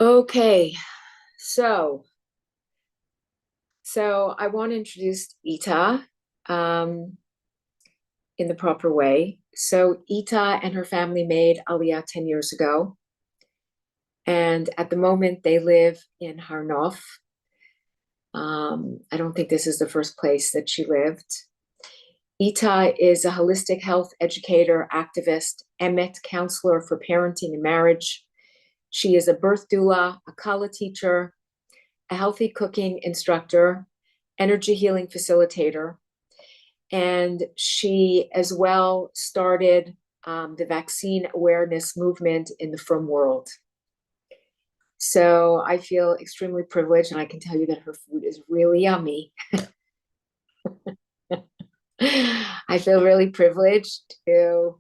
Okay, so so I want to introduce Ita um, in the proper way. So Ita and her family made Aliyah 10 years ago, and at the moment they live in Harnof. I don't think this is the first place that she lived. Ita is a holistic health educator, activist, Emet counselor for parenting and marriage. She is a birth doula, a Kala teacher, a healthy cooking instructor, energy healing facilitator, and she as well started the vaccine awareness movement in the frum world. So I feel extremely privileged, and I can tell you that her food is really yummy. I feel really privileged to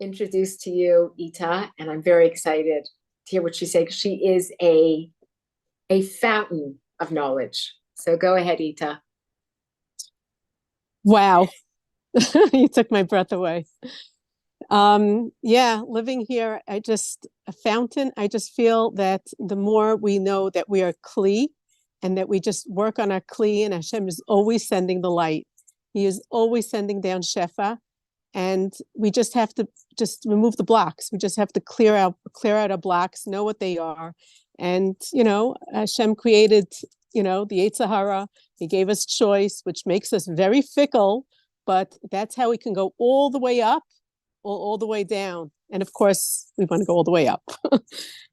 introduce to you Ita, and I'm very excited to hear what she says. She is a fountain of knowledge. So go ahead, Ita. Wow, you took my breath away. Yeah, living here, a fountain. I just feel that the more we know that we are Kli and that we just work on our Kli, and Hashem is always sending the light. He is always sending down Shefa, and we just have to just remove the blocks. We just have to clear out our blocks, know what they are. And, Hashem created, the Yetzer Hara. He gave us choice, which makes us very fickle, but that's how we can go all the way up or all the way down. And of course, we want to go all the way up.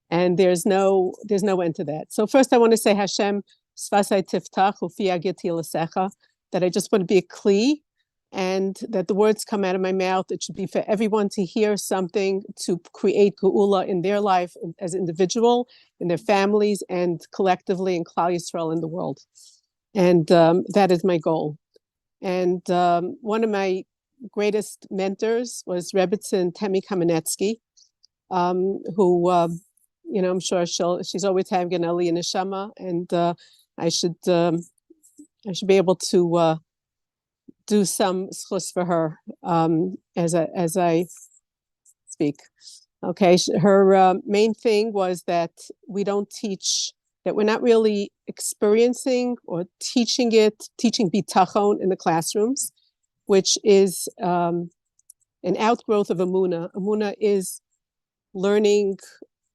And there's no end to that. So first I want to say Hashem, Svasai Tiftach, Ufi Agiti L'Secha, that I just want to be a Kli, and that the words come out of my mouth. It should be for everyone to hear something to create Gula in their life as individual, in their families, and collectively in Klal Yisrael in the world. And that is my goal. And one of my greatest mentors was Rebbetzin Temi Kamenetsky, who, I'm sure she's always having an Aliyah Neshama, and I should be able to do some schus for her as I speak. Okay, her main thing was that we don't teach, that we're not really experiencing or teaching bitachon in the classrooms, which is an outgrowth of Amuna. Amuna is learning.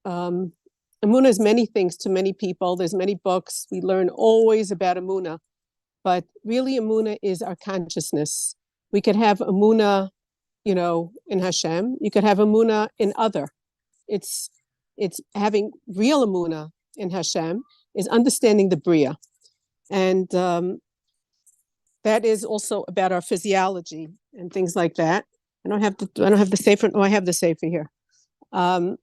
Amuna is many things to many people. There's many books. We learn always about Amuna. But really, Amuna is our consciousness. We could have Amuna, in Hashem. You could have Amuna in other. It's having real Amuna in Hashem is understanding the Bria. And that is also about our physiology and things like that. I don't have the Sefer. Oh, I have the Sefer here. I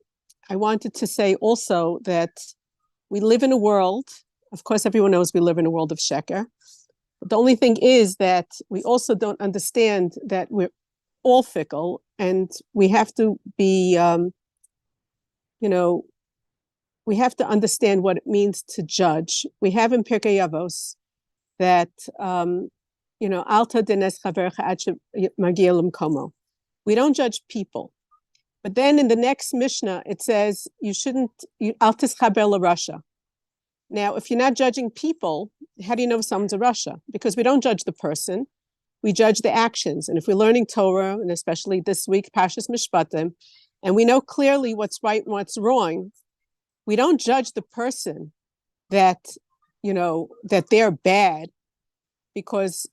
wanted to say also that we live in a world, of course, everyone knows we live in a world of Sheker. The only thing is that we also don't understand that we're all fickle, and we have to be, we have to understand what it means to judge. We have in Pirkei Avos that, Alta denes chavercha ad shemagia lemkomo. We don't judge people. But then in the next Mishnah, it says you shouldn't, al tischaber l'rasha. Now, if you're not judging people, how do you know if someone's a Rasha? Because we don't judge the person, we judge the actions. And if we're learning Torah, and especially this week, Pashas Mishpatim, and we know clearly what's right and what's wrong, we don't judge the person that, that they're bad, because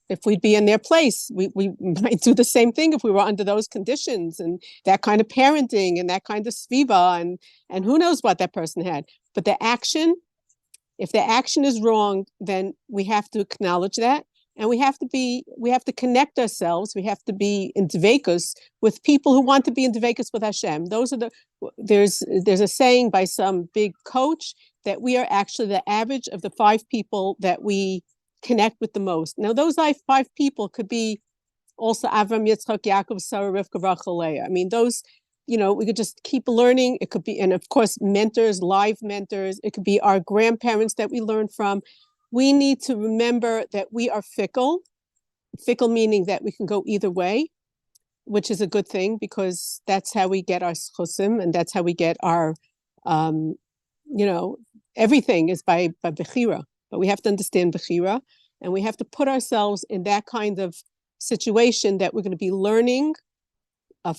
if we'd be in their place, we might do the same thing if we were under those conditions and that kind of parenting and that kind of sviva, and who knows what that person had. But the action, if the action is wrong, then we have to acknowledge that, and we have to connect ourselves. We have to be in dveikus with people who want to be in dveikus with Hashem. There's a saying by some big coach that we are actually the average of the 5 people that we connect with the most. Now, those 5 people could be also Avram, Yitzchak, Yaakov, Sarah, Rivka, Rachel, Leah. I mean, those, we could just keep learning. It could be, and of course, mentors, live mentors. It could be our grandparents that we learn from. We need to remember that we are fickle meaning that we can go either way, which is a good thing, because that's how we get our schusim, and that's how we get our, you know, everything is by Bechira, but we have to understand Bechira, and we have to put ourselves in that kind of situation that we're going to be learning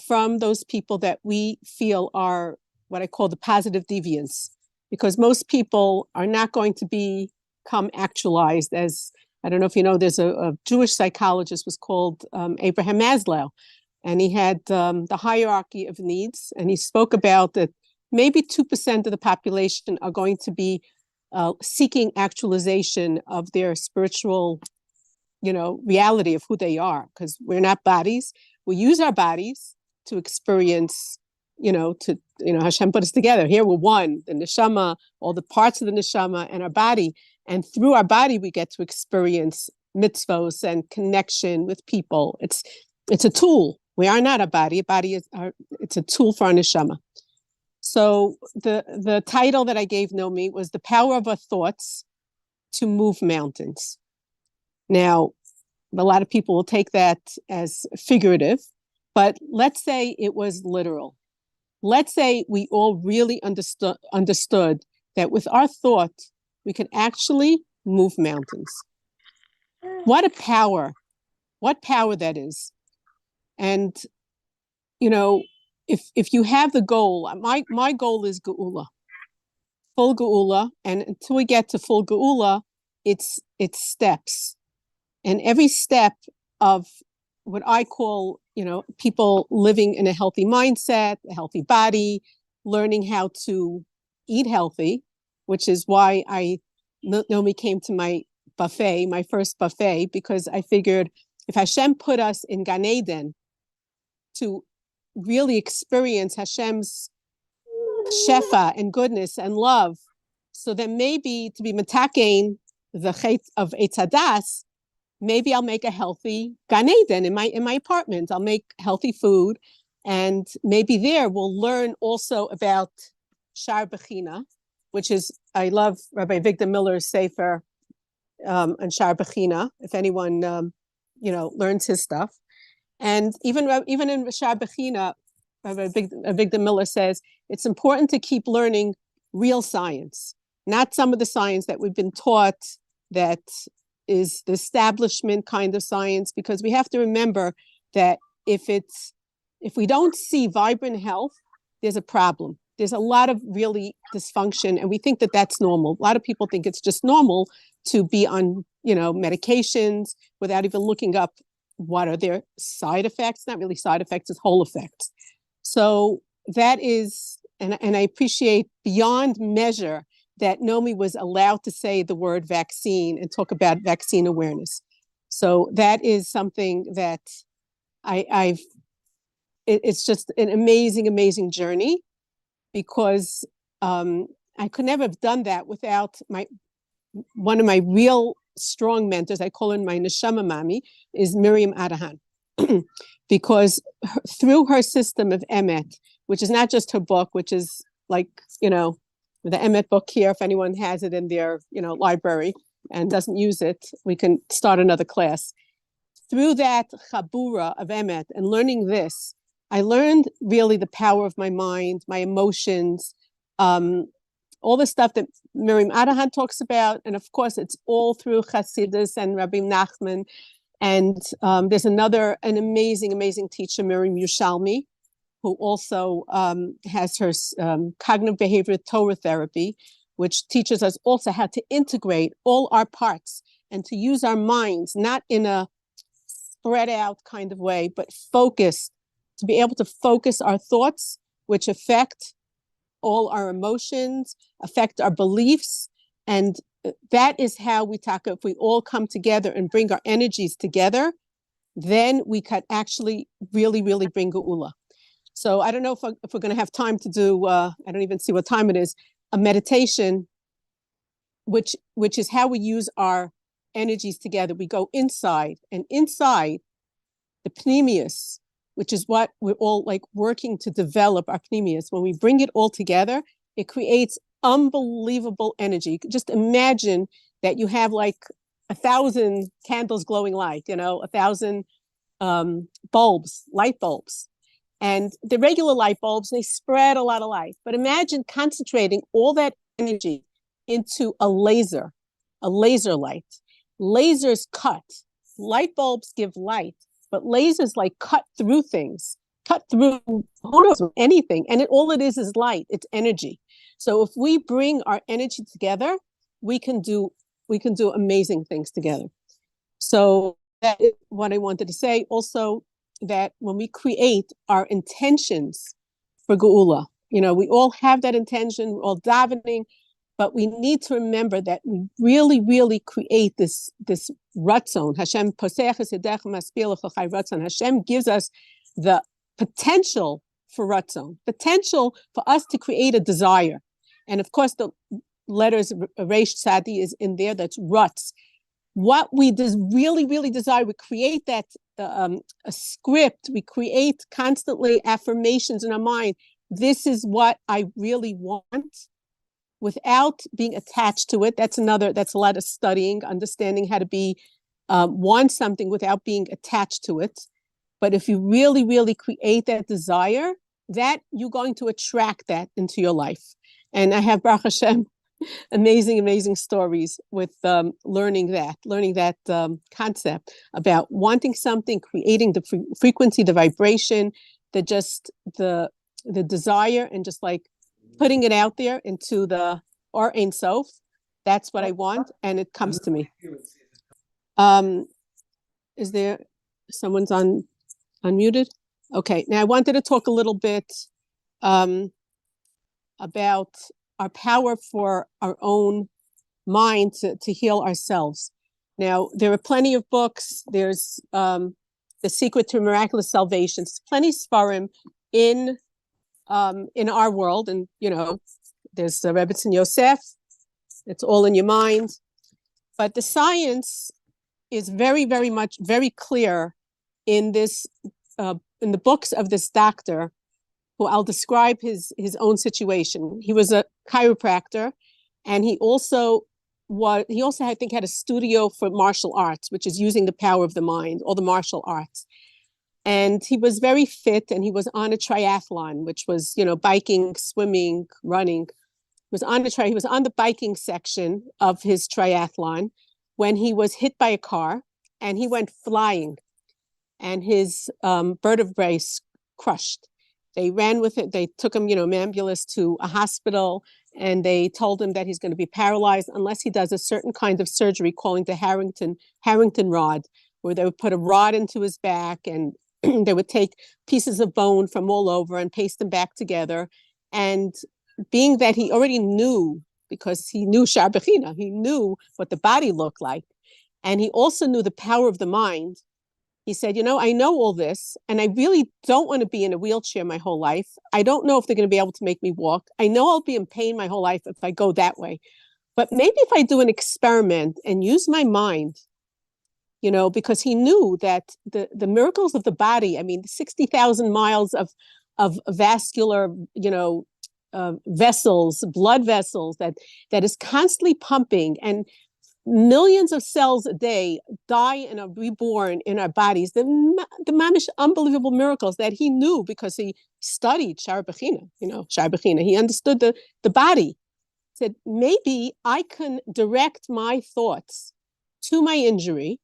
from those people that we feel are what I call the positive deviants, because most people are not going to become actualized as, I don't know if you know, there's a Jewish psychologist was called Abraham Maslow, and he had the hierarchy of needs, and he spoke about that maybe 2% of the population are going to be seeking actualization of their spiritual, reality of who they are, because we're not bodies. We use our bodies to experience, Hashem put us together. Here we're one, the neshama, all the parts of the neshama and our body. And through our body, we get to experience mitzvos and connection with people. It's a tool. We are not a body. A body it's a tool for our neshama. So the title that I gave Nomi was The Power of Our Thoughts to Move Mountains. Now, a lot of people will take that as figurative, but let's say it was literal. Let's say we all really understood that with our thought, we can actually move mountains. What power that is. And, if you have the goal, my goal is Gula, full Gula. And until we get to full Gula, it's steps. And every step of what I call, people living in a healthy mindset, a healthy body, learning how to eat healthy, which is why Nomi came to my buffet, my first buffet, because I figured if Hashem put us in Gan Eden to really experience Hashem's shefa and goodness and love, so then maybe to be metakein the chet of Eitz Hadas, maybe I'll make a healthy Gan Eden in my apartment. I'll make healthy food, and maybe there we'll learn also about Shar Bechina, which is, I love Rabbi Victor Miller's sefer and Shar Bechina. If anyone learns his stuff, and even in Shar Bechina, Rabbi Victor Miller says it's important to keep learning real science, not some of the science that we've been taught that is the establishment kind of science, because we have to remember that if we don't see vibrant health, there's a problem. There's a lot of really dysfunction, and we think that that's normal. A lot of people think it's just normal to be on, medications without even looking up what are their side effects. Not really side effects, it's whole effects. So that is, and I appreciate beyond measure that Nomi was allowed to say the word vaccine and talk about vaccine awareness. So that is something that it's just an amazing, amazing journey, because I could never have done that without one of my real strong mentors. I call her my neshama mami, is Miriam Adahan, because through her system of emet, which is not just her book, which is like, the Emet book here, if anyone has it in their, library and doesn't use it, we can start another class. Through that chabura of Emet and learning this, I learned really the power of my mind, my emotions, all the stuff that Miriam Adahan talks about. And of course, it's all through Chassidus and Rabbi Nachman. And there's an amazing, amazing teacher, Miriam Yerushalmi, who also has her cognitive behavioral Torah therapy, which teaches us also how to integrate all our parts and to use our minds, not in a spread out kind of way, but focused, to be able to focus our thoughts, which affect all our emotions, affect our beliefs. And that is how we talk. If we all come together and bring our energies together, then we could actually really, really bring Geula. So I don't know if we're going to have time to do, I don't even see what time it is, a meditation, which is how we use our energies together. We go inside, and inside the pneumius, which is what we're all like working to develop, our pneumius. When we bring it all together, it creates unbelievable energy. Just imagine that you have like 1,000 candles glowing light, 1,000 bulbs, light bulbs. And the regular light bulbs, they spread a lot of light. But imagine concentrating all that energy into a laser light. Lasers cut. Light bulbs give light, but lasers like cut through things, cut through who knows anything. And all it is light. It's energy. So if we bring our energy together, we can do amazing things together. So that is what I wanted to say. Also, that when we create our intentions for Gula, we all have that intention, we're all davening, but we need to remember that we really, really create this ratzon. Hashem Hashem gives us the potential for ratzon, potential for us to create a desire. And of course, the letters Reish Tzadi is in there, that's rutz. What we really, really desire, we create that a script, we create constantly affirmations in our mind. This is what I really want, without being attached to it. That's a lot of studying, understanding how to be, want something without being attached to it. But if you really, really create that desire, that you're going to attract that into your life. And I have, Baruch Hashem, amazing stories with learning that concept about wanting something, creating the frequency, the vibration, the desire, and just like putting it out there into the Or Ein Sof. That's what I want, and it comes to me. Is there someone's unmuted? Okay. Now I wanted to talk a little bit about our power for our own mind to heal ourselves. Now, there are plenty of books. There's The Secret to Miraculous Salvation. Plenty of Sfarim in our world. And, there's the Rebbetzin Yosef. It's all in your mind. But the science is very, very much, very clear in this, in the books of this doctor, who I'll describe his own situation. He was a chiropractor, and he also, I think, had a studio for martial arts, which is using the power of the mind, all the martial arts. And he was very fit, and he was on a triathlon, which was, biking, swimming, running. He was on the biking section of his triathlon when he was hit by a car, and he went flying, and his vertebrae crushed. They ran with it. They took him, ambulance to a hospital, and they told him that he's going to be paralyzed unless he does a certain kind of surgery calling the Harrington rod, where they would put a rod into his back, and they would take pieces of bone from all over and paste them back together. And being that he already knew, because he knew Shar Bechina, he knew what the body looked like, and he also knew the power of the mind. He said, I know all this, and I really don't want to be in a wheelchair my whole life. I don't know if they're going to be able to make me walk. I know I'll be in pain my whole life if I go that way. But maybe if I do an experiment and use my mind, because he knew that the miracles of the body, 60,000 miles of vascular, vessels, blood vessels that is constantly pumping, and millions of cells a day die and are reborn in our bodies. The mamish unbelievable miracles that he knew because he studied Shar Bechina, Shar Bechina. He understood the body. He said, maybe I can direct my thoughts to my injury,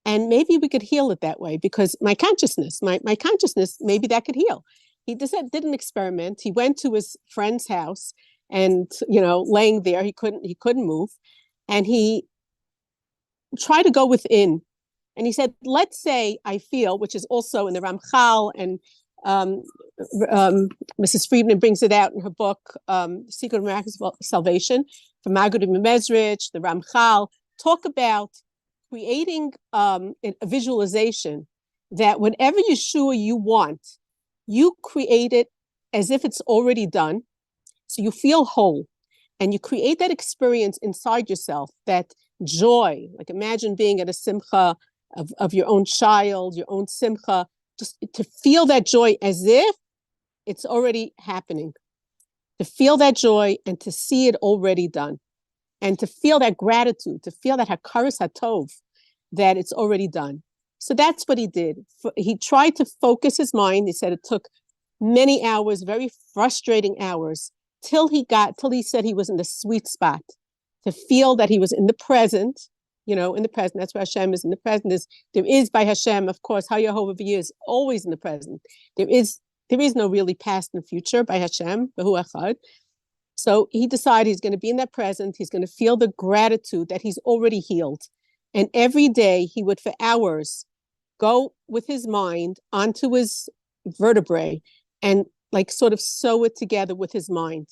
and maybe we could heal it that way, because my consciousness, maybe that could heal. He did an experiment. He went to his friend's house, and, laying there, he couldn't move. And he tried to go within. And he said, let's say I feel, which is also in the Ramchal, and Mrs. Friedman brings it out in her book, Secret of Miraculous Salvation, from Margaret Mezrich, the Ramchal, talk about creating a visualization that whatever Yeshua you want, you create it as if it's already done. So you feel whole, and you create that experience inside yourself, that joy. Like, imagine being at a simcha of your own child, your own simcha, just to feel that joy as if it's already happening, to feel that joy and to see it already done, and to feel that gratitude, to feel that hakaras hatov, that it's already done. So that's what he did. He tried to focus his mind. He said it took many hours, very frustrating hours, till he said he was in the sweet spot, to feel that he was in the present, in the present. That's where Hashem is in the present. There is by Hashem, of course, HaYehovah is always in the present. There is no really past and future by Hashem, Behu Echad. So he decided he's going to be in that present. He's going to feel the gratitude that he's already healed. And every day he would, for hours, go with his mind onto his vertebrae and like sort of sew it together with his mind,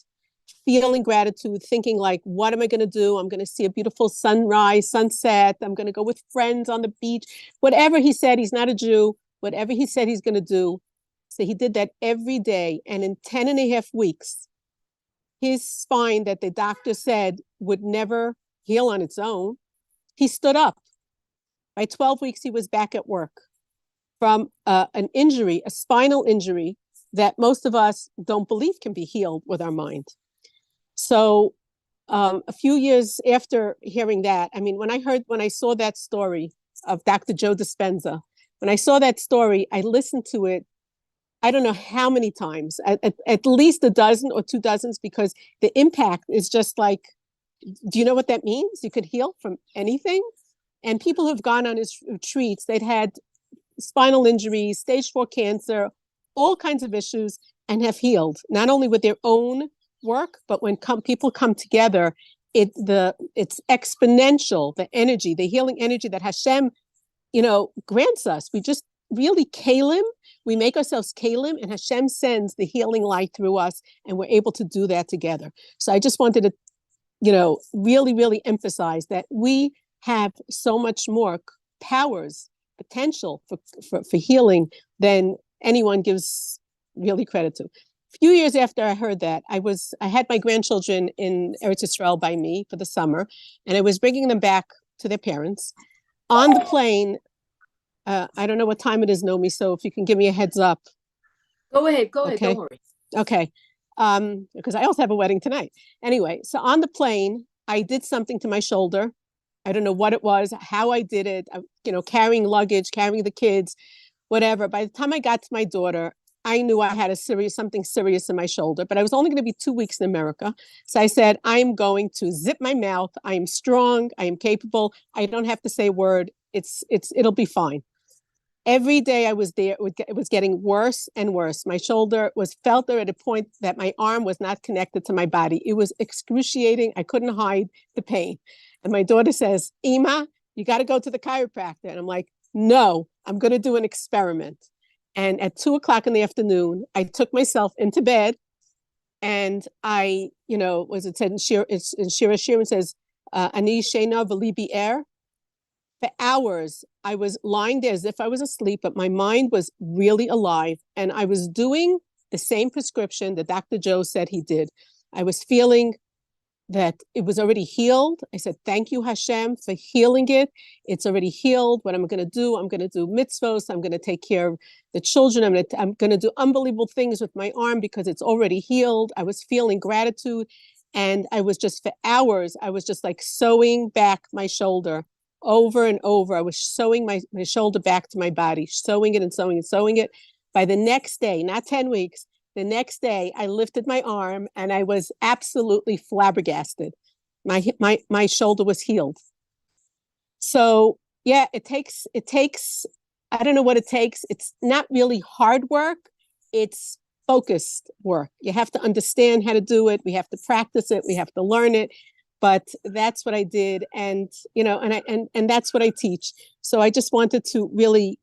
feeling gratitude, thinking like, what am I going to do? I'm going to see a beautiful sunrise, sunset. I'm going to go with friends on the beach. Whatever he said, he's not a Jew. Whatever he said he's going to do. So he did that every day. And in 10 and a half weeks, his spine that the doctor said would never heal on its own, he stood up. By 12 weeks, he was back at work from an injury, a spinal injury that most of us don't believe can be healed with our mind. So a few years after hearing that, I mean, when I saw that story of Dr. Joe Dispenza, when I saw that story, I listened to it, I don't know how many times, at least a dozen or 2 dozens, because the impact is just like, do you know what that means? You could heal from anything. And people who've gone on his retreats, they'd had spinal injuries, stage 4 cancer, all kinds of issues, and have healed, not only with their own work, but when people come together, it's exponential, the energy, the healing energy that Hashem, grants us. We just really kalim, we make ourselves kalim, and Hashem sends the healing light through us, and we're able to do that together. So I just wanted to, really, really emphasize that we have so much more powers, potential for healing than anyone gives really credit to. A few years after I heard that, I had my grandchildren in Eretz Yisrael by me for the summer, and I was bringing them back to their parents. On the plane, I don't know what time it is, Nomi, so if you can give me a heads up. Go ahead, okay. Don't worry. Okay, because I also have a wedding tonight. Anyway, so on the plane, I did something to my shoulder. I don't know what it was, how I did it, carrying luggage, carrying the kids, whatever. By the time I got to my daughter, I knew I had something serious in my shoulder, but I was only going to be 2 weeks in America. So I said, I'm going to zip my mouth. I am strong. I am capable. I don't have to say a word. It'll be fine. Every day I was there, it was getting worse and worse. My shoulder felt there at a point that my arm was not connected to my body. It was excruciating. I couldn't hide the pain. And my daughter says, Ima, you got to go to the chiropractor. And I'm like, no, I'm going to do an experiment. And at 2:00 in the afternoon, I took myself into bed, and I, was it said in Shira says, Ani Shena V'Libi Er. For hours, I was lying there as if I was asleep, but my mind was really alive. And I was doing the same prescription that Dr. Joe said he did. I was feeling that it was already healed. I said, thank you, Hashem, for healing it. It's already healed. What I'm going to do, I'm going to do mitzvos. I'm going to take care of the children. I'm going to do unbelievable things with my arm because it's already healed. I was feeling gratitude. And I was just, for hours, I was just like sewing back my shoulder over and over. I was sewing my shoulder back to my body, sewing it and sewing and sewing it. By the next day, not 10 weeks, the next day, I lifted my arm and I was absolutely flabbergasted. My shoulder was healed. So yeah, it takes, I don't know what it takes. It's not really hard work. It's focused work. You have to understand how to do it. We have to practice it. We have to learn it. But that's what I did. And, and that's what I teach. So I just wanted to really,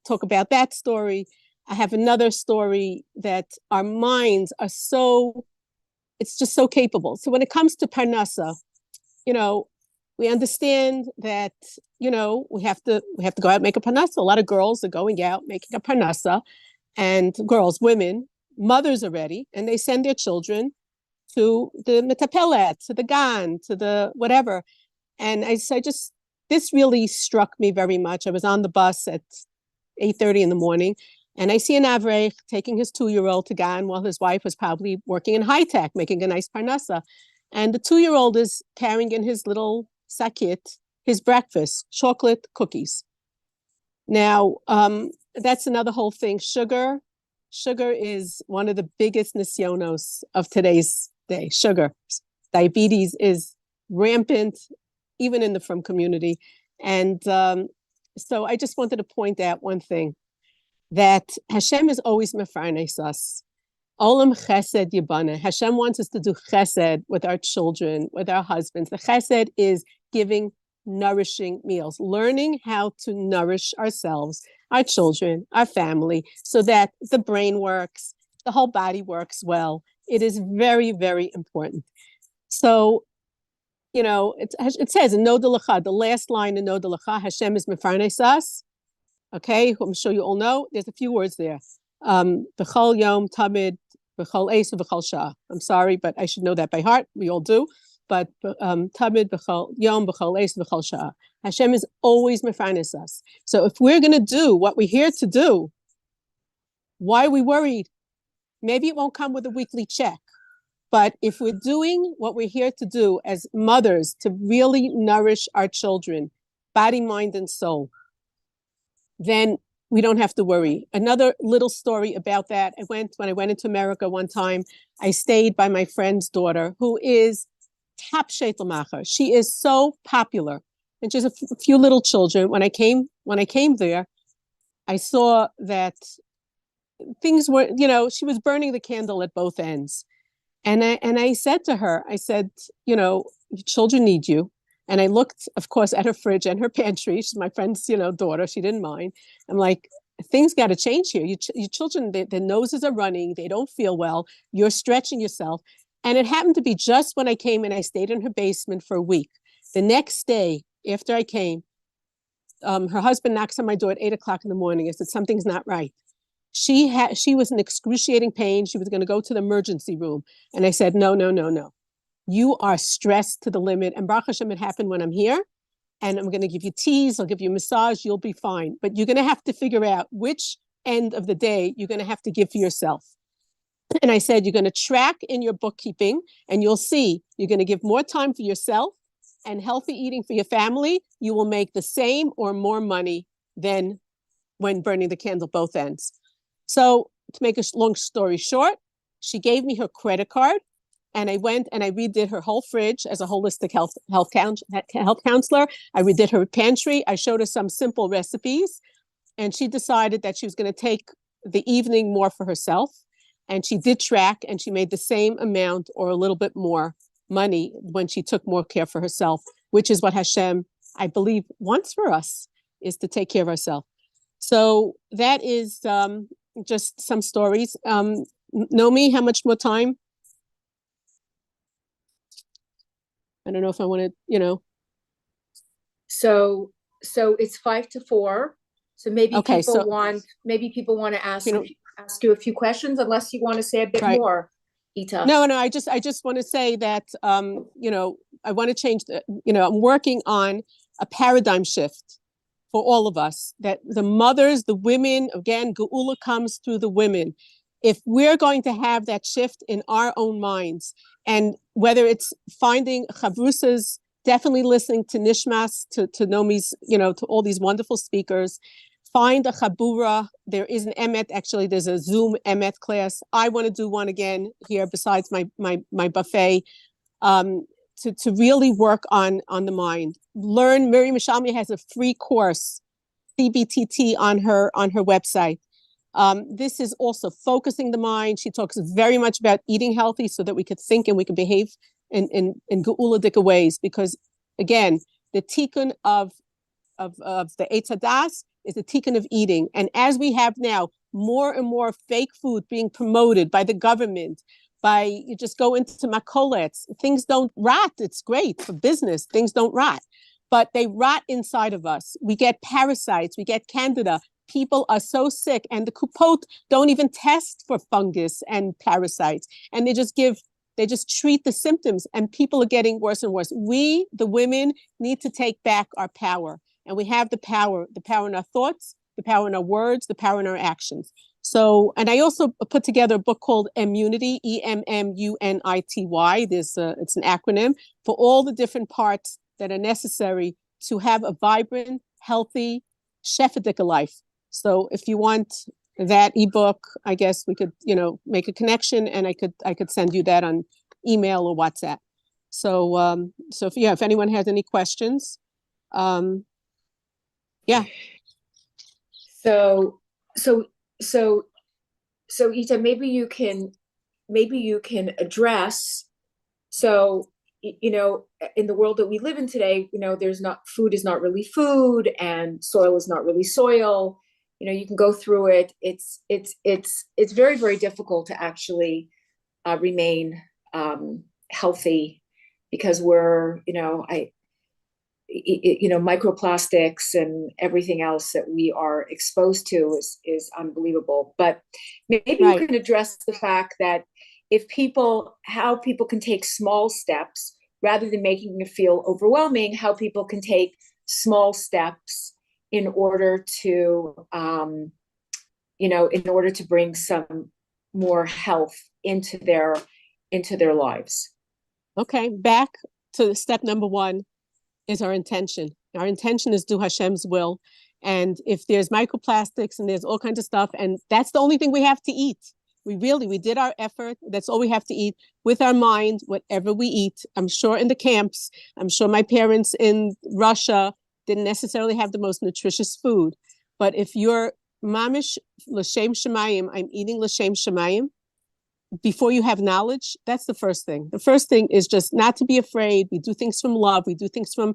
talk about that story. I have another story that our minds are it's just so capable. So when it comes to Parnassa, we understand that, we have to go out and make a Parnassa. A lot of girls are going out making a Parnassa, and women, mothers already, and they send their children to the metapelet, to the gan, to the whatever. And this really struck me very much. I was on the bus at 8:30 in the morning, and I see an avrech taking his 2-year-old to gan while his wife was probably working in high tech, making a nice parnassa. And the 2-year-old is carrying in his little sakit his breakfast, chocolate cookies. Now, that's another whole thing. Sugar Sugar is one of the biggest nisyonos of today's day. Sugar. Diabetes is rampant, even in the frum community. And so I just wanted to point out one thing, that Hashem is always mefarnes us. Olam chesed yibana. Hashem wants us to do chesed with our children, with our husbands. The chesed is giving nourishing meals, learning how to nourish ourselves, our children, our family, so that the brain works, the whole body works well. It is very, very important. So, it says in Noda L'cha, the last line in Noda L'cha, Hashem is mefarnes us. Okay, I'm sure you all know. There's a few words there. B'chol yom tamid, b'chol eis, b'chol shah. I'm sorry, but I should know that by heart. We all do. But tamid, b'chol yom, b'chol eis, b'chol shah. Hashem is always mefarnes us. So if we're going to do what we're here to do, why are we worried? Maybe it won't come with a weekly check. But if we're doing what we're here to do as mothers, to really nourish our children, body, mind, and soul, then we don't have to worry. Another little story about that. When I went into America one time, I stayed by my friend's daughter, who is tap sheitel macher. She is so popular, and she has a few little children. When I came there, I saw that things were, she was burning the candle at both ends. And I said to her, your children need you. And I looked, of course, at her fridge and her pantry. She's my friend's, daughter. She didn't mind. I'm like, things got to change here. Your children, their noses are running. They don't feel well. You're stretching yourself. And it happened to be just when I came and I stayed in her basement for a week. The next day after I came, her husband knocks on my door at 8:00 in the morning. I said, something's not right. She was in excruciating pain. She was going to go to the emergency room. And I said, no. You are stressed to the limit. And Baruch Hashem, it happened when I'm here. And I'm going to give you teas. I'll give you a massage. You'll be fine. But you're going to have to figure out which end of the day you're going to have to give for yourself. And I said, you're going to track in your bookkeeping, and you'll see you're going to give more time for yourself and healthy eating for your family. You will make the same or more money than when burning the candle both ends. So to make a long story short, she gave me her credit card, and I went and I redid her whole fridge as a holistic health counselor. I redid her pantry. I showed her some simple recipes, and she decided that she was going to take the evening more for herself. And she did track, and she made the same amount or a little bit more money when she took more care for herself, which is what Hashem, I believe, wants for us, is to take care of ourselves. So that is just some stories. Nomi, how much more time? I don't know if I want to, So it's 5 to 4. So maybe okay, people want to ask you a few questions, unless you want to say a bit more, Ita. No. I just want to say that I want to change I'm working on a paradigm shift for all of us, that the mothers, the women, again, Gula comes through the women. If we're going to have that shift in our own minds, and whether it's finding chavrusas, definitely listening to Nishmas, to Nomi's, to all these wonderful speakers, find a chabura. There is an emet, actually, there's a Zoom emet class. I want to do one again here besides my buffet, to really work on the mind. Learn, Miriam Mishalmi has a free course, CBTT, on her website. This is also focusing the mind. She talks very much about eating healthy so that we could think and we could behave in geuladic ways. Because again, the tikkun of the Eitz Hadas is the tikkun of eating. And as we have now more and more fake food being promoted by the government, you just go into makolets, things don't rot. It's great for business. Things don't rot, but they rot inside of us. We get parasites, we get candida. People are so sick, and the kupot don't even test for fungus and parasites. And they just treat the symptoms, and people are getting worse and worse. We, the women, need to take back our power. And we have the power in our thoughts, the power in our words, the power in our actions. So, and I also put together a book called Immunity, EMMUNITY. It's an acronym for all the different parts that are necessary to have a vibrant, healthy, shefadika life. So if you want that ebook, I guess we could, make a connection, and I could send you that on email or WhatsApp. So, if anyone has any questions, um, yeah. So, so, so, so Ita, maybe you can address, so, in the world that we live in today, food is not really food, and soil is not really soil. You can go through it. It's very, very difficult to actually remain healthy, because we're, microplastics and everything else that we are exposed to is unbelievable. But maybe you Right. can address the fact that how people can take small steps rather than making it feel overwhelming, how people can take small steps in order to, in order to bring some more health into their lives. Okay. Back to step number one is our intention. Our intention is do Hashem's will. And if there's microplastics and there's all kinds of stuff, and that's the only thing we have to eat. We did our effort. That's all we have to eat with our mind, whatever we eat. I'm sure in the camps, I'm sure my parents in Russia didn't necessarily have the most nutritious food. But if you're mamish l'shem shemayim, I'm eating l'shem shemayim, before you have knowledge, that's the first thing. The first thing is just not to be afraid. We do things from love. We do things from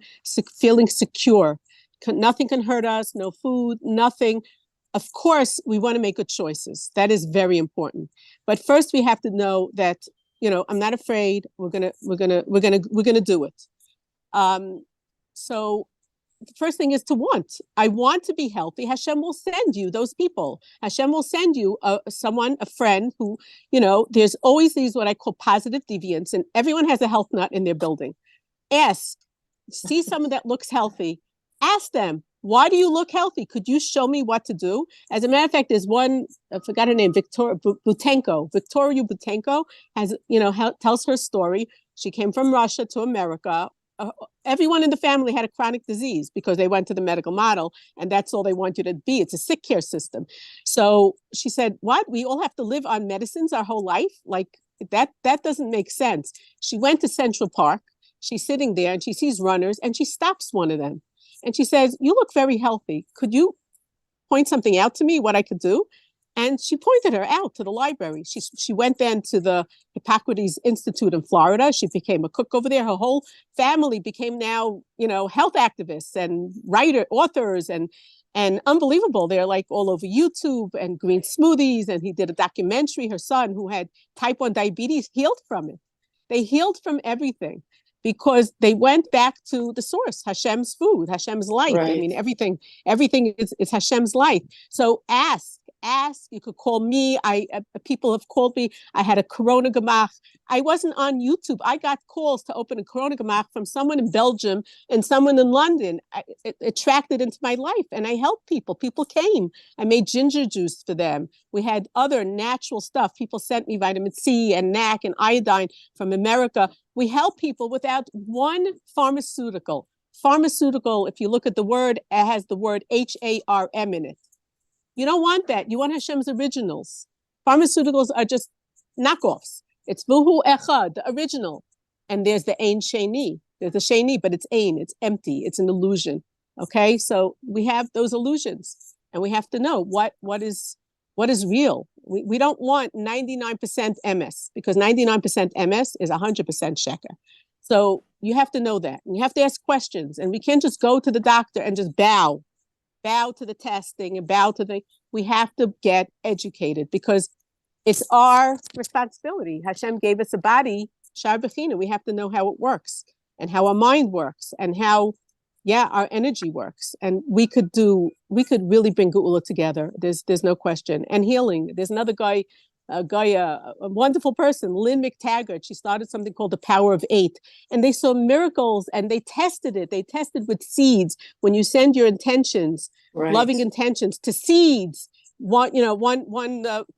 feeling secure. Nothing can hurt us, no food, nothing. Of course, we want to make good choices. That is very important. But first we have to know that, I'm not afraid. We're gonna do it. So the first thing is to want. I want to be healthy. Hashem will send you those people. Hashem will send you a friend who, there's always these what I call positive deviants, and everyone has a health nut in their building. Ask, see someone that looks healthy. Ask them, why do you look healthy? Could you show me what to do? As a matter of fact, there's one, I forgot her name, Victoria Butenko has, tells her story. She came from Russia to America. Everyone in the family had a chronic disease because they went to the medical model, and that's all they want you to be. It's a sick care system. So she said, what? We all have to live on medicines our whole life? Like that doesn't make sense. She went to Central Park. She's sitting there and she sees runners, and she stops one of them. And she says, you look very healthy. Could you point something out to me, what I could do? And she pointed her out to the library. She went then to the Hippocrates Institute in Florida. She became a cook over there. Her whole family became now, health activists and authors, and unbelievable. They're like all over YouTube, and green smoothies. And he did a documentary. Her son, who had type 1 diabetes, healed from it. They healed from everything because they went back to the source, Hashem's food, Hashem's light. Right. I mean, everything is Hashem's light. So ask. You could call me. People have called me. I had a Corona Gemach. I wasn't on YouTube. I got calls to open a Corona Gemach from someone in Belgium and someone in London. It attracted into my life, and I helped people. People came. I made ginger juice for them. We had other natural stuff. People sent me vitamin C and NAC and iodine from America. We help people without one pharmaceutical. Pharmaceutical, if you look at the word, it has the word HARM in it. You don't want that. You want Hashem's originals. Pharmaceuticals are just knockoffs. It's Vuhu Echad, the original. And there's the Ein Sheni. There's the Sheni, but it's Ein. It's empty. It's an illusion. Okay? So we have those illusions. And we have to know what is real. We don't want 99% MS, because 99% MS is 100% sheker. So you have to know that. And you have to ask questions. And we can't just go to the doctor and just bow to the testing and we have to get educated, because it's our responsibility. Hashem gave us a body, Shar Bechina. We have to know how it works and how our mind works and how, our energy works. And we could really bring Gula together. There's no question. And healing. There's another guy, a wonderful person, Lynn McTaggart. She started something called the Power of 8, and they saw miracles, and they tested it. They tested with seeds. When you send your intentions, right, loving intentions to seeds, one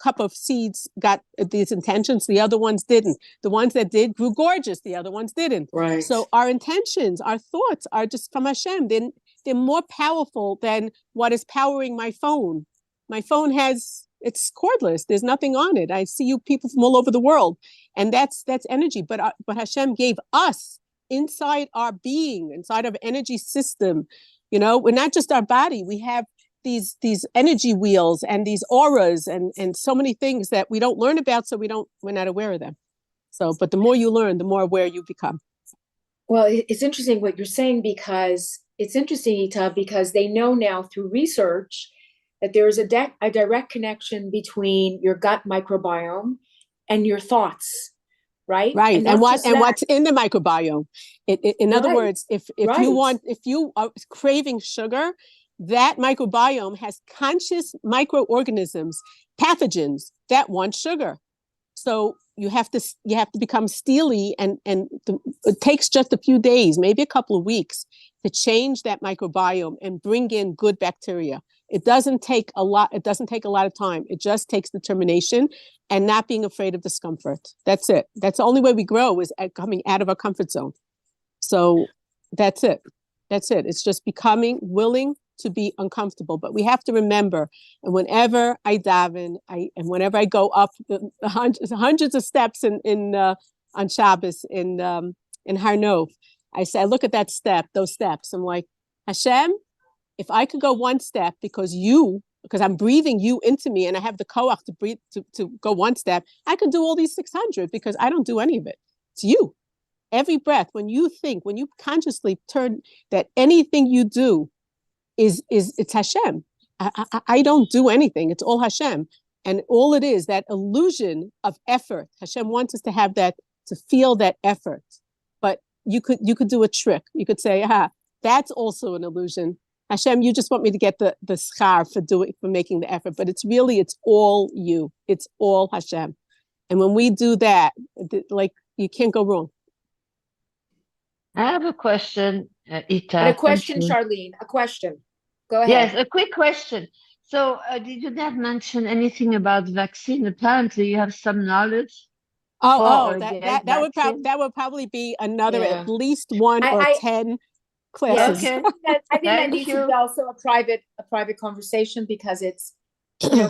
cup of seeds got these intentions. The other ones didn't. The ones that did grew gorgeous. The other ones didn't. Right. So our intentions, our thoughts are just from Hashem. They're more powerful than what is powering my phone. My phone has It's cordless. There's nothing on it. I see you people from all over the world, and that's energy. But Hashem gave us inside our being, inside of energy system. We're not just our body. We have these energy wheels and these auras and so many things that we don't learn about, so we're not aware of them. So, but the more you learn, the more aware you become. Well, it's interesting what you're saying, because it's interesting, Ita, because they know now through research that there is a direct connection between your gut microbiome and your thoughts, right? Right. And what's in the microbiome. In other words, if you are craving sugar, that microbiome has conscious microorganisms, pathogens that want sugar. So you have to become steely, and it takes just a few days, maybe a couple of weeks, to change that microbiome and bring in good bacteria. It doesn't take a lot. It doesn't take a lot of time. It just takes determination and not being afraid of discomfort. That's it. That's the only way we grow, is coming out of our comfort zone. So that's it. It's just becoming willing to be uncomfortable. But we have to remember, and whenever I daven, and whenever I go up the hundreds of steps on Shabbos in Har Nof, I look at those steps. I'm like, Hashem, if I could go one step because I'm breathing you into me, and I have the koach to breathe to go one step, I could do all these 600 because I don't do any of it. It's you. Every breath, when you consciously turn that anything you do it's Hashem. I don't do anything. It's all Hashem. And all it is, that illusion of effort. Hashem wants us to have that, to feel that effort. But you could do a trick. You could say, that's also an illusion. Hashem, you just want me to get the schar for making the effort. But it's all you. It's all Hashem. And when we do that, you can't go wrong. I have a question, Ita. And a question, Charlene. A question. Go ahead. Yes, a quick question. So, did you not mention anything about vaccine? Apparently, you have some knowledge. That would probably be another at least 1 or 10 classes. Okay. I think that needs to be also a private conversation, because it's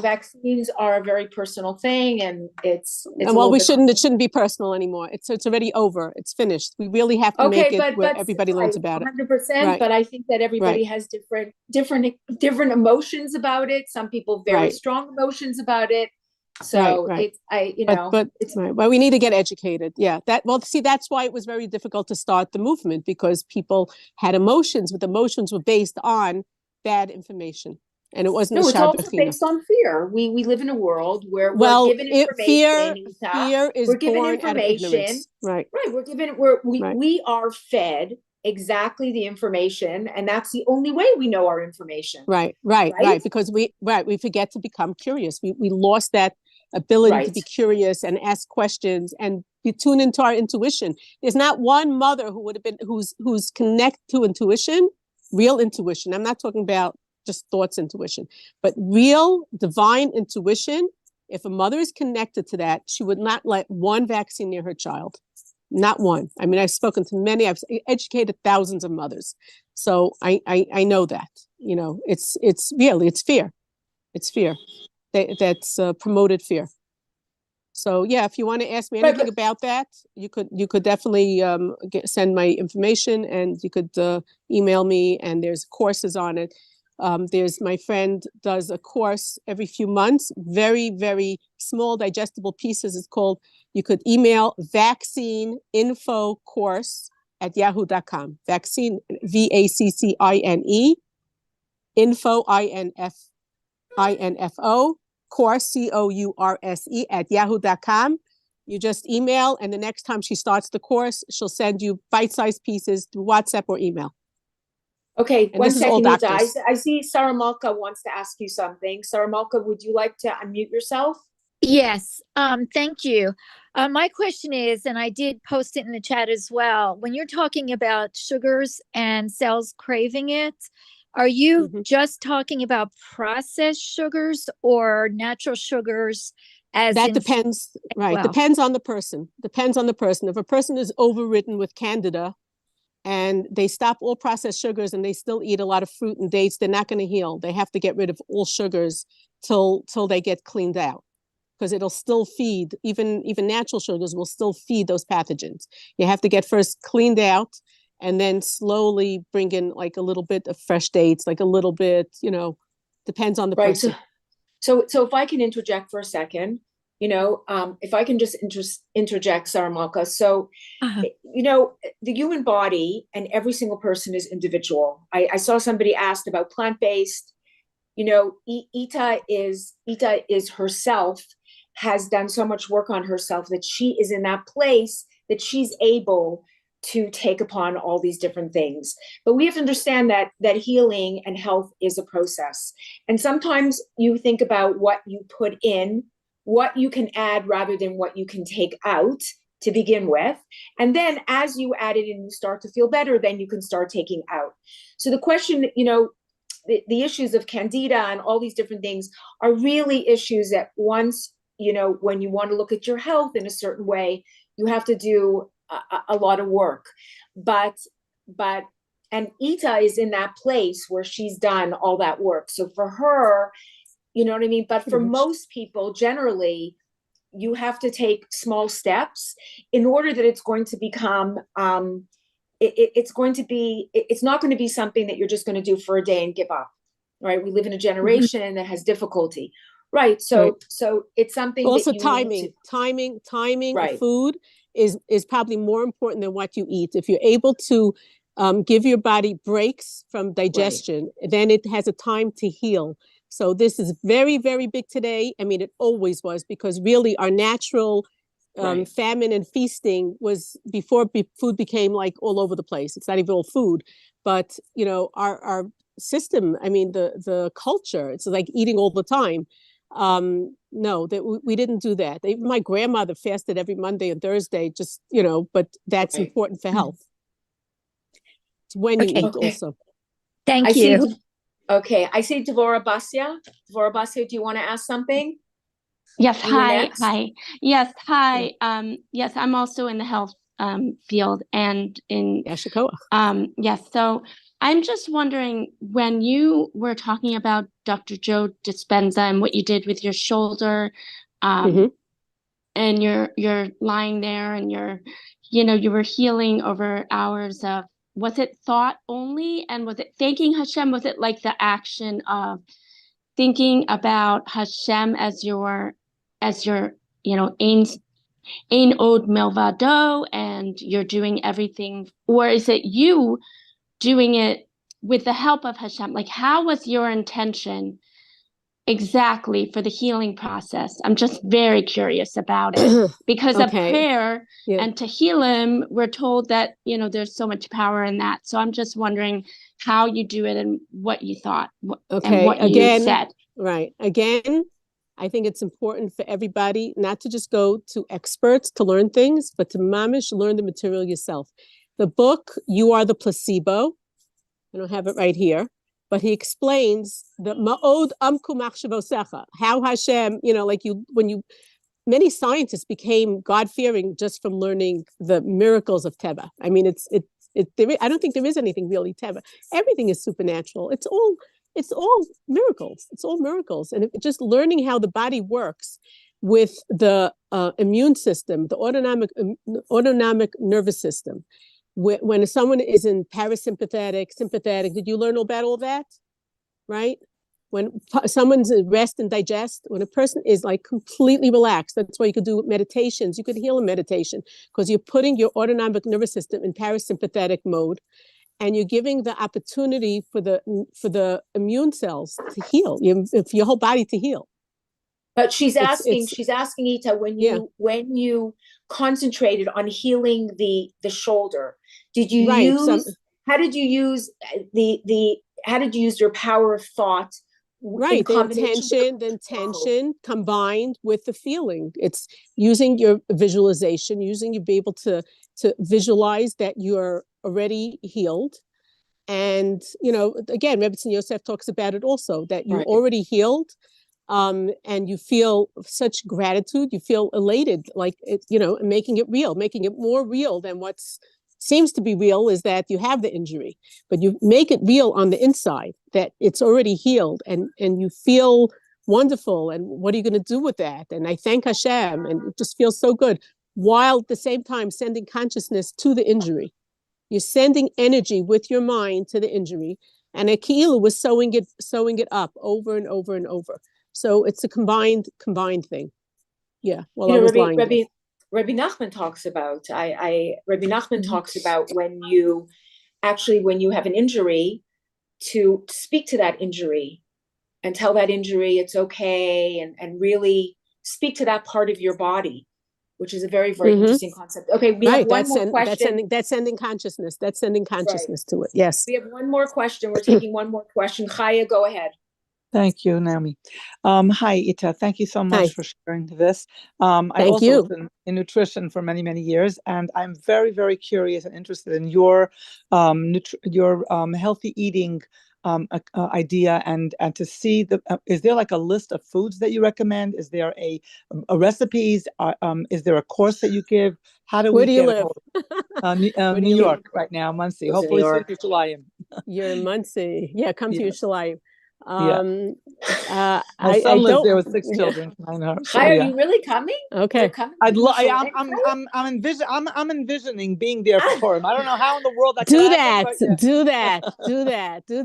vaccines are a very personal thing, and it's it shouldn't be personal anymore. It's already over. It's finished. We really have to make it where everybody learns about 100%, it. 100%. But I think that everybody has different emotions about it. Some people very strong emotions about it. So Well, we need to get educated. Yeah. That's why it was very difficult to start the movement, because people had emotions, but emotions were based on bad information. And it wasn't. No, it's also based on fear. We live in a world where we're given information. Fear is born out of ignorance. Right. We are fed exactly the information, and that's the only way we know our information. Right. Because we forget to become curious. We lost that ability to be curious and ask questions and be tuned into our intuition. There's not one mother who's connected to intuition, real intuition. I'm not talking about just thoughts intuition, but real divine intuition. If a mother is connected to that, she would not let one vaccine near her child. Not one. I mean, I've spoken to many, I've educated thousands of mothers. So I know that, it's fear. It's fear. That's promoted fear. So yeah, if you want to ask me anything about that, you could definitely send my information, and you could email me, and there's courses on it. There's my friend does a course every few months, very, very small digestible pieces. It's called, you could email vaccineinfocourse@yahoo.com. Vaccine, VACCINE, info, INFO, course, COURSE @yahoo.com. You just email, and the next time she starts the course, she'll send you bite-sized pieces through WhatsApp or email. Okay, and 1 second, Nita. I see Sarah Malka wants to ask you something. Sarah Malka, would you like to unmute yourself? Yes, thank you. My question is, and I did post it in the chat as well, when you're talking about sugars and cells craving it, are you just talking about processed sugars or natural sugars? That depends, right? Well, depends on the person. If a person is overridden with candida, and they stop all processed sugars and they still eat a lot of fruit and dates, they're not going to heal. They have to get rid of all sugars till they get cleaned out, because it'll still feed, even natural sugars will still feed those pathogens. You have to get first cleaned out and then slowly bring in like a little bit of fresh dates, like a little bit, depends on the Right. person. So if I can interject for a second, if I can just interject, Sarah Malka. So, Uh-huh. the human body and every single person is individual. I saw somebody asked about plant-based. Ita is herself, has done so much work on herself that she is in that place that she's able to take upon all these different things. But we have to understand that healing and health is a process. And sometimes you think about what you put in, what you can add rather than what you can take out to begin with. And then as you add it and you start to feel better, then you can start taking out. So the question, the issues of candida and all these different things are really issues that once, when you want to look at your health in a certain way, you have to do a lot of work. But and Ita is in that place where she's done all that work. So for her, you know what I mean? But for most people, generally, you have to take small steps in order that it's going to become, it's not going to be something that you're just going to do for a day and give up, right? We live in a generation that has difficulty, right? So it's something also that you timing right. of food is probably more important than what you eat. If you're able to give your body breaks from digestion, then it has a time to heal. So this is very, very big today. I mean, it always was, because really our natural famine and feasting was before food became like all over the place. It's not even all food, but our system, I mean, the culture, it's like eating all the time. No, that we didn't do that. Even my grandmother fasted every Monday and Thursday, just, but that's important for health. It's when you eat also. Thank you. I see Devora Basia. Devora Basia, do you want to ask something? Yes, hi. Yes, hi. Yes, I'm also in the health field and in Yashikoa. Yes, so I'm just wondering, when you were talking about Dr. Joe Dispenza and what you did with your shoulder, and you're lying there and you were healing over hours of, was it thought only, and was it thanking Hashem? Was it like the action of thinking about Hashem as your Ein Od Milvado, and you're doing everything, or is it you doing it with the help of Hashem? Like, how was your intention exactly for the healing process? I'm just very curious about it, because of prayer and Tehillim, we're told that, there's so much power in that. So I'm just wondering how you do it and what you thought and what you said. Right. Again, I think it's important for everybody not to just go to experts to learn things, but to mamish learn the material yourself. The book, You Are the Placebo, I don't have it right here, but he explains the ma'od amku machshavosecha, how Hashem, many scientists became God-fearing just from learning the miracles of Teva. I mean, I don't think there is anything really Teva. Everything is supernatural. It's all miracles. It's all miracles. And just learning how the body works with the immune system, the autonomic nervous system. When someone is in parasympathetic, sympathetic, did you learn about all that? Right? When someone's in rest and digest, when a person is like completely relaxed, that's why you could do meditations. You could heal in meditation, because you're putting your autonomic nervous system in parasympathetic mode, and you're giving the opportunity for the immune cells to heal, for your whole body to heal. But she's asking Ita, when you concentrated on healing the shoulder, did you how did you use your power of thought? Right, the intention combined with the feeling. It's using your visualization, you be able to visualize that you're already healed. And, again, Rebbetzin Yosef talks about it also, that you're already healed, and you feel such gratitude, you feel elated, like, making it real, making it more real than what's seems to be real is that you have the injury, but you make it real on the inside, that it's already healed, and you feel wonderful. And what are you going to do with that? And I thank Hashem, and it just feels so good. While at the same time sending consciousness to the injury. You're sending energy with your mind to the injury. And Akilu was sewing it up over and over and over. So it's a combined thing. Yeah. Well, I was lying there. Rabbi Nachman talks about, Rabbi Nachman talks about when you have an injury, to speak to that injury and tell that injury it's okay, and really speak to that part of your body, which is a very, very interesting concept. Okay, we have one more question. That's sending consciousness. That's sending consciousness to it. Yes. We have one more question. We're taking one more question. Chaya, go ahead. Thank you, Naomi. Hi, Ita. Thank you so much for sharing this. I also was in nutrition for many, many years, and I'm very, very curious and interested in your healthy eating idea, and to see is there like a list of foods that you recommend? Is there a recipes? Is there a course that you give? How do Where we do you live? New York right now, Muncie. Hopefully soon to Yerushalayim. You're in Muncie. Yeah, come to Yerushalayim. My son lives there with 6 children. I know. So, are you really coming? Okay. I'm envisioning being there for Purim. I don't know how in the world do that.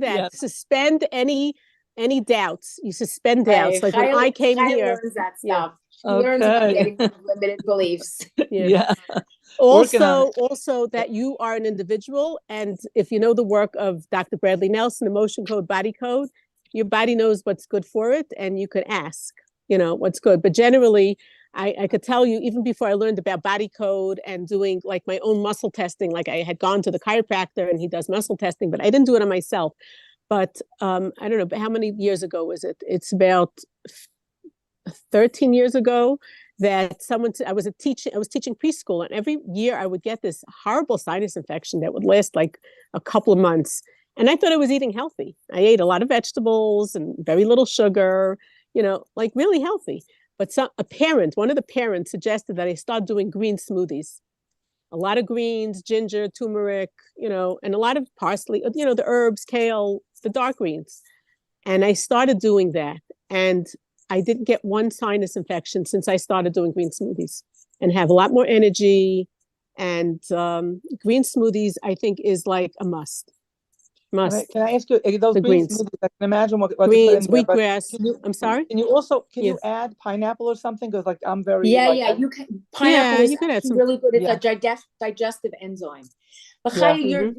Yes. Suspend any doubts. You suspend doubts. Like when I came here, learns that stuff. She learns about getting limited beliefs. Also that you are an individual, and if you know the work of Dr. Bradley Nelson, Emotion Code, Body Code, your body knows what's good for it, and you could ask, what's good. But generally, I could tell you, even before I learned about body code and doing like my own muscle testing, like I had gone to the chiropractor and he does muscle testing, but I didn't do it on myself. But I don't know, but how many years ago was it? It's about 13 years ago that I was teaching preschool, and every year I would get this horrible sinus infection that would last like a couple of months. And I thought I was eating healthy. I ate a lot of vegetables and very little sugar, like really healthy. But one of the parents suggested that I start doing green smoothies. A lot of greens, ginger, turmeric, and a lot of parsley, the herbs, kale, the dark greens. And I started doing that. And I didn't get one sinus infection since I started doing green smoothies, and have a lot more energy. And green smoothies, I think, is like a must. Can I ask you, those green smoothies, I can imagine what greens, wheatgrass. I'm sorry? Can you also, you add pineapple or something? Because like I'm very... you can. Pineapple is really good. It's a digestive enzyme. But Chaya,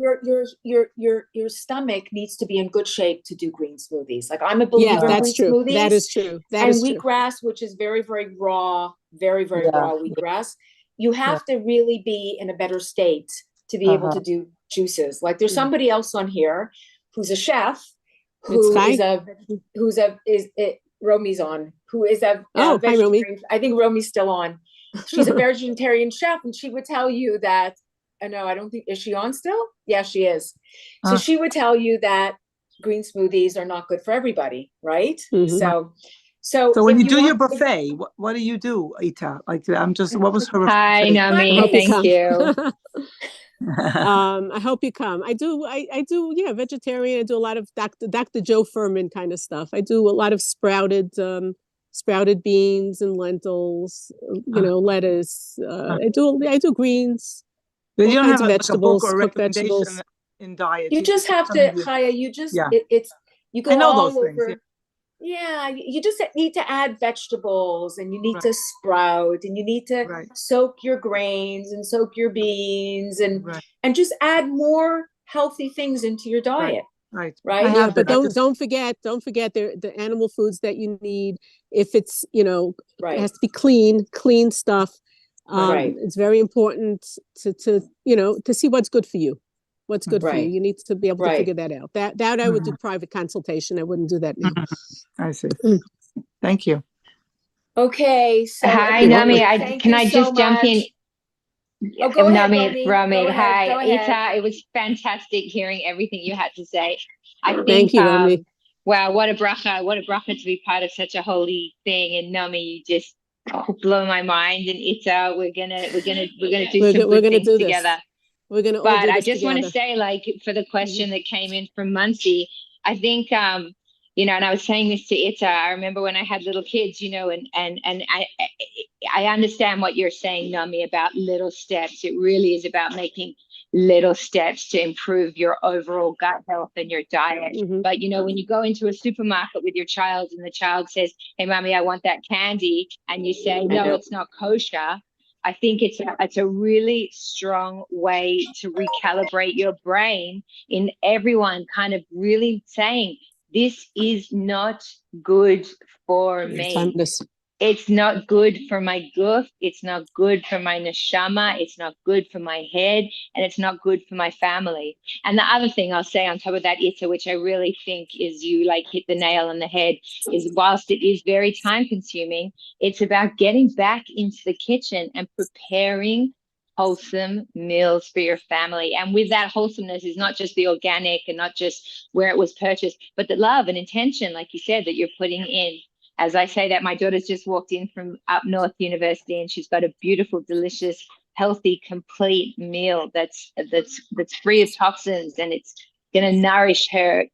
your stomach needs to be in good shape to do green smoothies. Like I'm a believer in green smoothies. That is true. Wheatgrass, which is very, very raw, very, very raw wheatgrass. You have to really be in a better state to be able to do juices. Like there's somebody else on here who's a chef, Romi's on, who is a vegetarian. I think Romi's still on. She's a vegetarian chef, and she would tell you that. No, I don't think, is she on still? Yeah, she is. So she would tell you that green smoothies are not good for everybody, right? So when you do your buffet, what do you do, Ita? Like what was her? Hi, Naomi. Thank you. I hope you come. I do vegetarian. I do a lot of Dr. Joe Furman kind of stuff. I do a lot of sprouted beans and lentils, lettuce. I do greens. But you don't have vegetables, like a book or cooked vegetables in diet. You just have to, Chaya. You just you go all over. Things, you just need to add vegetables, and you need to sprout, and you need to soak your grains and soak your beans, and just add more healthy things into your diet. Right. Yeah, but don't forget the animal foods that you need. If it's it has to be clean stuff. It's very important to see what's good for you. What's good for you. You need to be able to figure that out. That I would do private consultation. I wouldn't do that now. I see. Thank you. Okay. So hi, Naomi. Can I just jump in? Oh, go ahead, Romy. Hi, Ita. It was fantastic hearing everything you had to say. I think, thank you, Romy. Wow, what a bracha to be part of such a holy thing. And Naomi, you just blow my mind. And Ita, we're gonna do some good things together. We're gonna. But I just want to say, like, for the question that came in from Muncie, I think you know, and I was saying this to Ita, I remember when I had little kids, you know, and I understand what you're saying, Nami, about little steps. It really is about making little steps to improve your overall gut health and your diet. But, you know, when you go into a supermarket with your child and the child says, hey, mommy, I want that candy, and you say, no, it's not kosher, I think it's a really strong way to recalibrate your brain in everyone kind of really saying, this is not good for me. It's not good for my guf. It's not good for my neshama. It's not good for my head. And it's not good for my family. And the other thing I'll say on top of that, Ita, which I really think is you like hit the nail on the head, is whilst it is very time consuming, it's about getting back into the kitchen and preparing wholesome meals for your family. And with that wholesomeness is not just the organic and not just where it was purchased, but the love and intention, like you said, that you're putting in. As I say that, my daughter's just walked in from up north university, and she's got a beautiful, delicious, healthy, complete meal that's free of toxins, and it's going to nourish her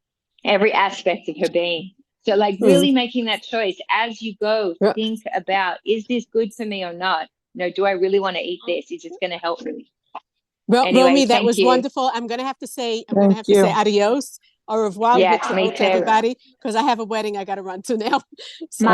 every aspect of her being. So like really making that choice as you go, think about, is this good for me or not? You know, do I really want to eat this? Is it going to help me? Well, Anyway, Romy, that was wonderful. I'm going to have to say adios. Au revoir, Yeah, me to everybody, because I have a wedding I got to run to now. So,